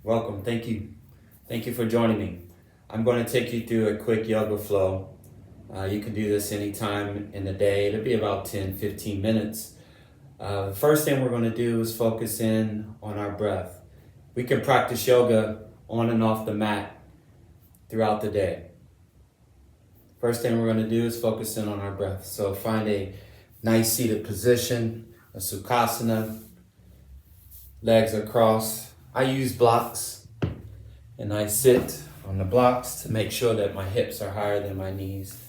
Welcome. Thank you. Thank you for joining me. I'm going to take you through a quick yoga flow. You can do this anytime in the day. It'll be about 10-15 minutes. The first thing we're going to do is focus in on our breath. We can practice yoga on and off the mat throughout the day. First thing we're going to do is focus in on our breath. So find a nice seated position, a sukhasana, legs are crossed. I use blocks and I sit on the blocks to make sure that my hips are higher than my knees.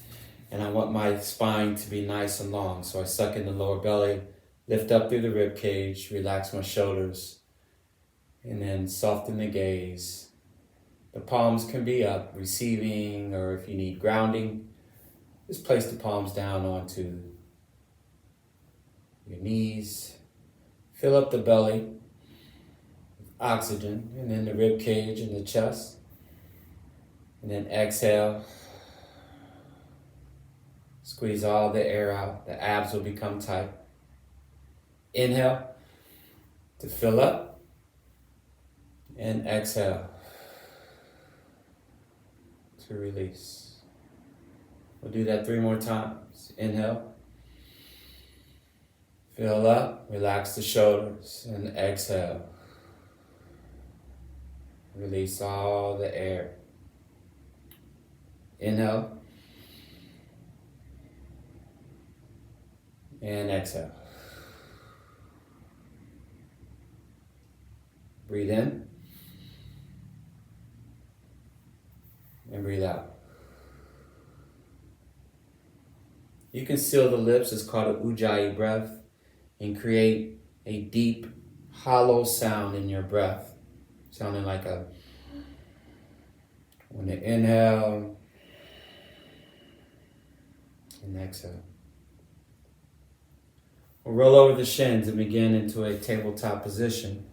And I want my spine to be nice and long. So I suck in the lower belly, lift up through the rib cage, relax my shoulders, and then soften the gaze. The palms can be up, receiving, or if you need grounding, just place the palms down onto your knees. Fill up the belly with oxygen, and then the rib cage and the chest. And then exhale. Squeeze all the air out. The abs will become tight. Inhale to fill up. And exhale to release. We'll do that 3 more times. Inhale. Fill up. Relax the shoulders. And exhale. Release all the air. Inhale. And exhale. Breathe in. And breathe out. You can seal the lips. It's called a ujjayi breath. And create a deep, hollow sound in your breath. Sounding like a, when you inhale and exhale. We'll roll over the shins and begin into a tabletop position.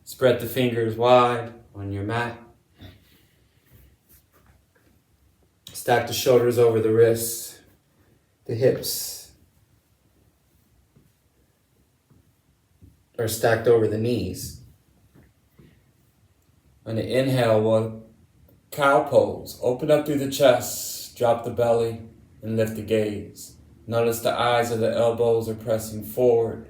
Spread the fingers wide on your mat. Stack the shoulders over the wrists, the hips are stacked over the knees. On the inhale, we'll cow pose. Open up through the chest, drop the belly, and lift the gaze. Notice the eyes of the elbows are pressing forward.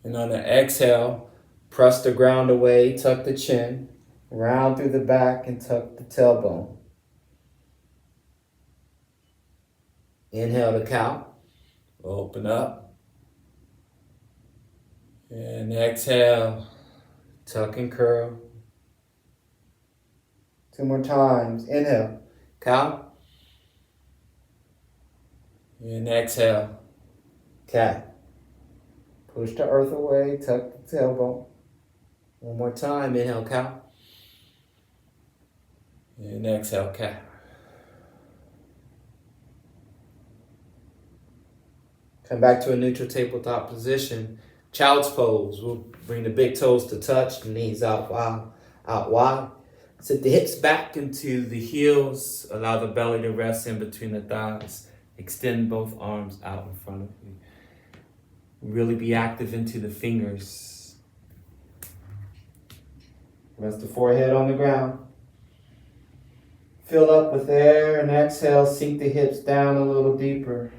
And on the exhale, press the ground away, tuck the chin, round through the back and tuck the tailbone. Inhale to cow. Open up. And exhale, tuck and curl. 2 more times. Inhale, cow. And exhale, cat. Push the earth away, tuck the tailbone. 1 more time. Inhale, cow. And exhale, cat. Come back to a neutral tabletop position. Child's pose. We'll bring the big toes to touch, the knees out wide. Sit the hips back into the heels. Allow the belly to rest in between the thighs. Extend both arms out in front of you. Really be active into the fingers. Rest the forehead on the ground. Fill up with air and exhale. Sink the hips down a little deeper.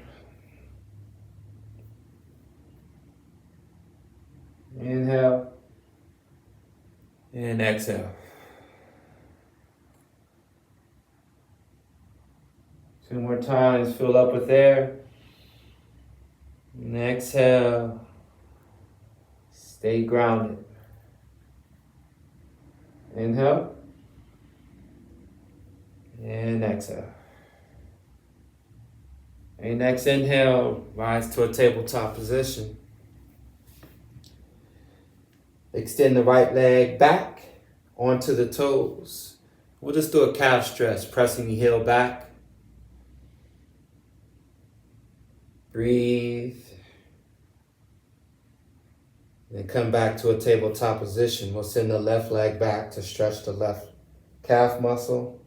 Inhale. And exhale. 2 more times. Fill up with air. And exhale. Stay grounded. Inhale. And exhale. And next inhale, rise to a tabletop position. Extend the right leg back onto the toes. We'll just do a calf stretch, pressing the heel back. Breathe. Then come back to a tabletop position. We'll send the left leg back to stretch the left calf muscle.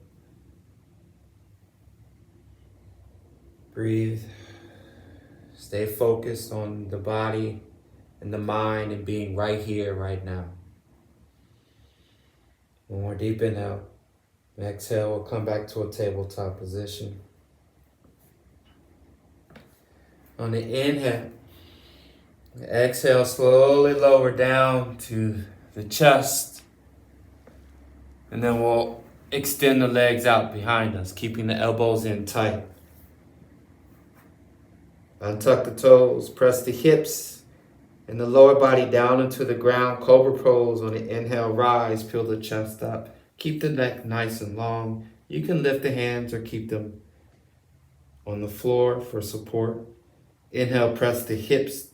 Breathe. Stay focused on the body and the mind and being right here, right now. One more deep inhale. Exhale, we'll come back to a tabletop position. On the inhale, exhale, slowly lower down to the chest. And then we'll extend the legs out behind us, keeping the elbows in tight. Untuck the toes, press the hips and the lower body down into the ground. Cobra pose. On the inhale, rise, peel the chest up. Keep the neck nice and long. You can lift the hands or keep them on the floor for support. Inhale, press the hips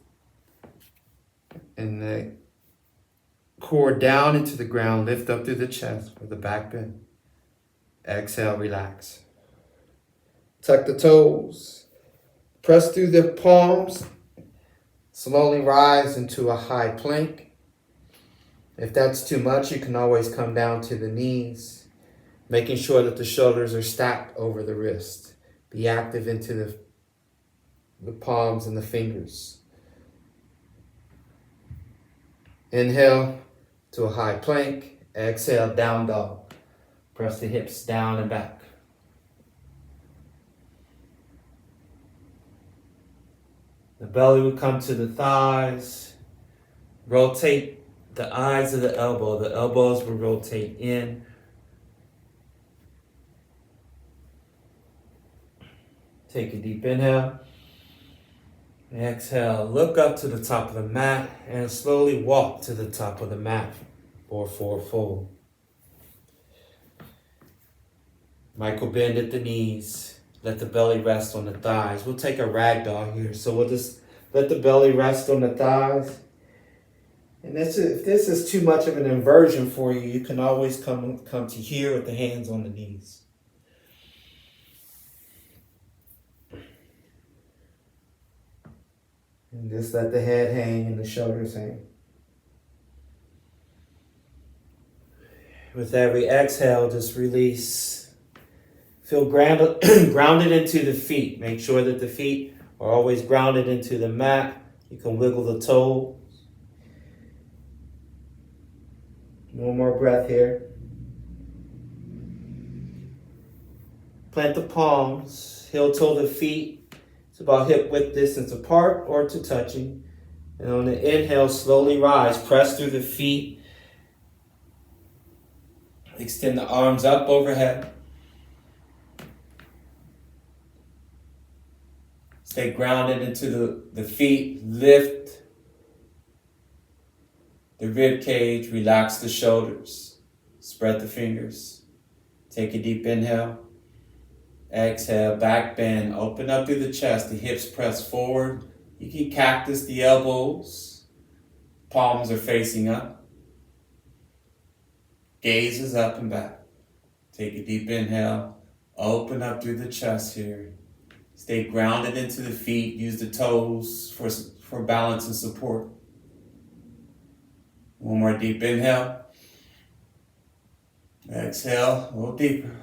and the core down into the ground. Lift up through the chest for the back bend. Exhale, relax. Tuck the toes. Press through the palms. Slowly rise into a high plank. If that's too much, you can always come down to the knees, making sure that the shoulders are stacked over the wrist. Be active into the palms and the fingers. Inhale to a high plank. Exhale, down dog. Press the hips down and back. The belly will come to the thighs. Rotate the eyes of the elbow. The elbows will rotate in. Take a deep inhale. Exhale, look up to the top of the mat and slowly walk to the top of the mat or forward fold. Micro bend at the knees. Let the belly rest on the thighs. We'll take a ragdoll here. So we'll just let the belly rest on the thighs. And if this is too much of an inversion for you, you can always come to here with the hands on the knees. And just let the head hang and the shoulders hang. With every exhale, just release. Feel grounded into the feet. Make sure that the feet are always grounded into the mat. You can wiggle the toes. One more breath here. Plant the palms, heel toe the feet. It's about hip width distance apart or to touching. And on the inhale, slowly rise. Press through the feet. Extend the arms up overhead. Stay grounded into the feet. Lift the rib cage. Relax the shoulders. Spread the fingers. Take a deep inhale. Exhale, back bend. Open up through the chest. The hips press forward. You can cactus the elbows. Palms are facing up. Gaze is up and back. Take a deep inhale. Open up through the chest here. Stay grounded into the feet. Use the toes for balance and support. One more deep inhale. Exhale, a little deeper.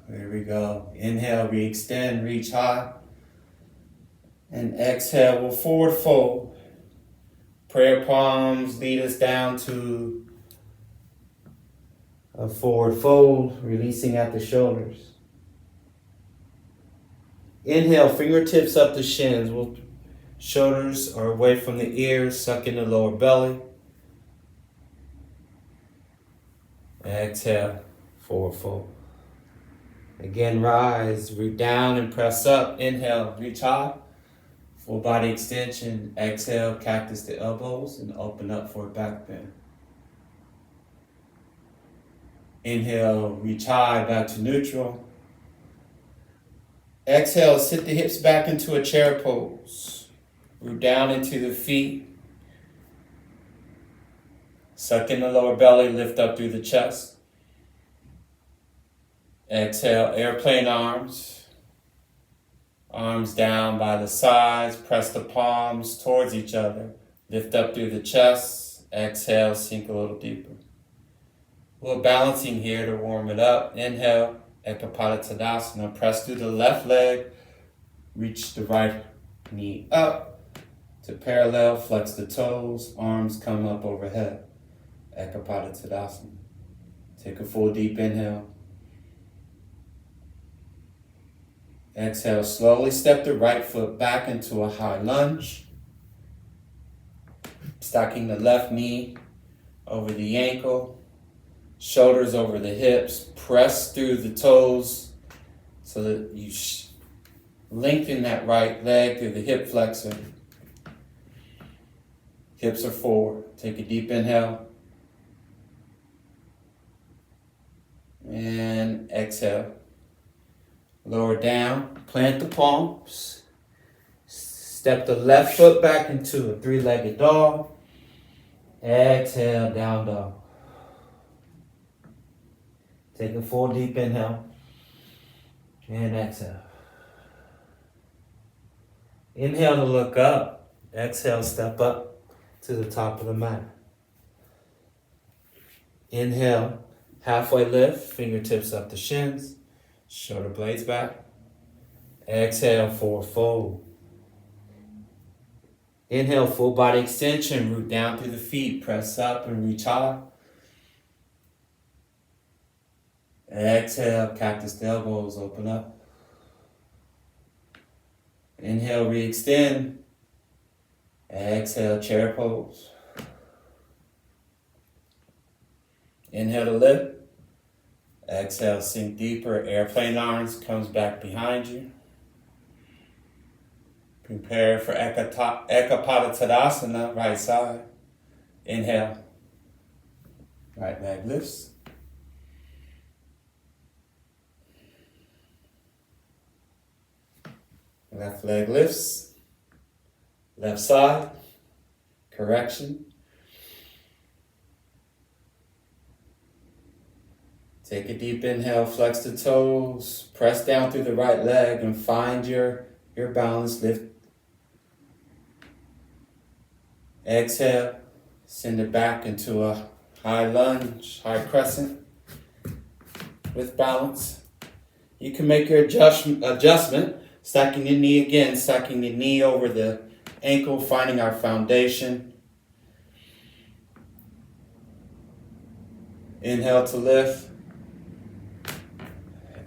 There we go. Inhale, re-extend, reach high. And exhale, we'll forward fold. Prayer palms lead us down to a forward fold, releasing at the shoulders. Inhale, fingertips up the shins. Shoulders are away from the ears, suck in the lower belly. Exhale, forward fold. Again, rise, root down and press up. Inhale, reach high. Full body extension. Exhale, cactus the elbows and open up for a back bend. Inhale, reach high, back to neutral. Exhale, sit the hips back into a chair pose. Root down into the feet. Suck in the lower belly, lift up through the chest. Exhale, airplane arms. Arms down by the sides. Press the palms towards each other. Lift up through the chest. Exhale, sink a little deeper. A little balancing here to warm it up. Inhale, Ekapada Tadasana. Press through the left leg. Reach the right knee up to parallel, flex the toes, arms come up overhead. Ekapada Tadasana. Take a full deep inhale. Exhale, slowly step the right foot back into a high lunge. Stacking the left knee over the ankle, shoulders over the hips, press through the toes so that you lengthen that right leg through the hip flexor. Hips are forward. Take a deep inhale. And exhale. Lower down, plant the palms. Step the left foot back into a three-legged dog. Exhale, down dog. Take a full deep inhale. And exhale. Inhale to look up. Exhale, step up to the top of the mat. Inhale, halfway lift, fingertips up the shins, shoulder blades back. Exhale, forward fold. Inhale, full body extension, root down through the feet, press up and reach high. Exhale, cactus to elbows, open up. Inhale, re-extend. Exhale, chair pose. Inhale to lift. Exhale, sink deeper. Airplane arms comes back behind you. Prepare for Ekapada Tadasana, right side. Inhale. Right leg lifts. Left leg lifts. Left side. Correction. Take a deep inhale, flex the toes, press down through the right leg and find your balance. Lift. Exhale, send it back into a high lunge, high crescent with balance. You can make your adjustment, stacking your knee again, stacking the knee over the ankle, finding our foundation. Inhale to lift.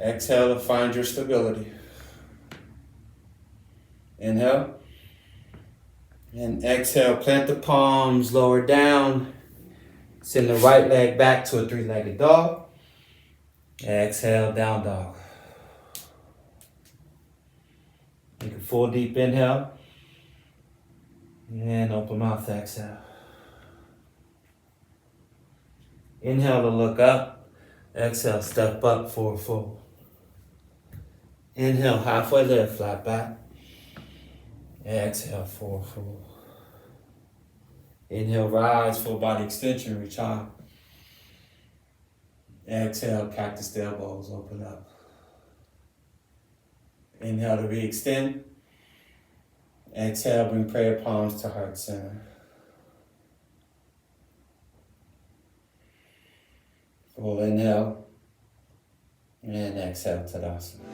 Exhale to find your stability. Inhale. And exhale, plant the palms, lower down. Send the right leg back to a three-legged dog. Exhale, down dog. Take a full deep inhale. And open mouth, exhale. Inhale to look up. Exhale, step up, forward fold. Inhale, halfway lift, flat back. Exhale, forward fold. Inhale, rise, full body extension, reach high. Exhale, cactus to elbows, open up. Inhale to re-extend. Exhale, bring prayer palms to heart center. Full inhale. And exhale, Tadasana.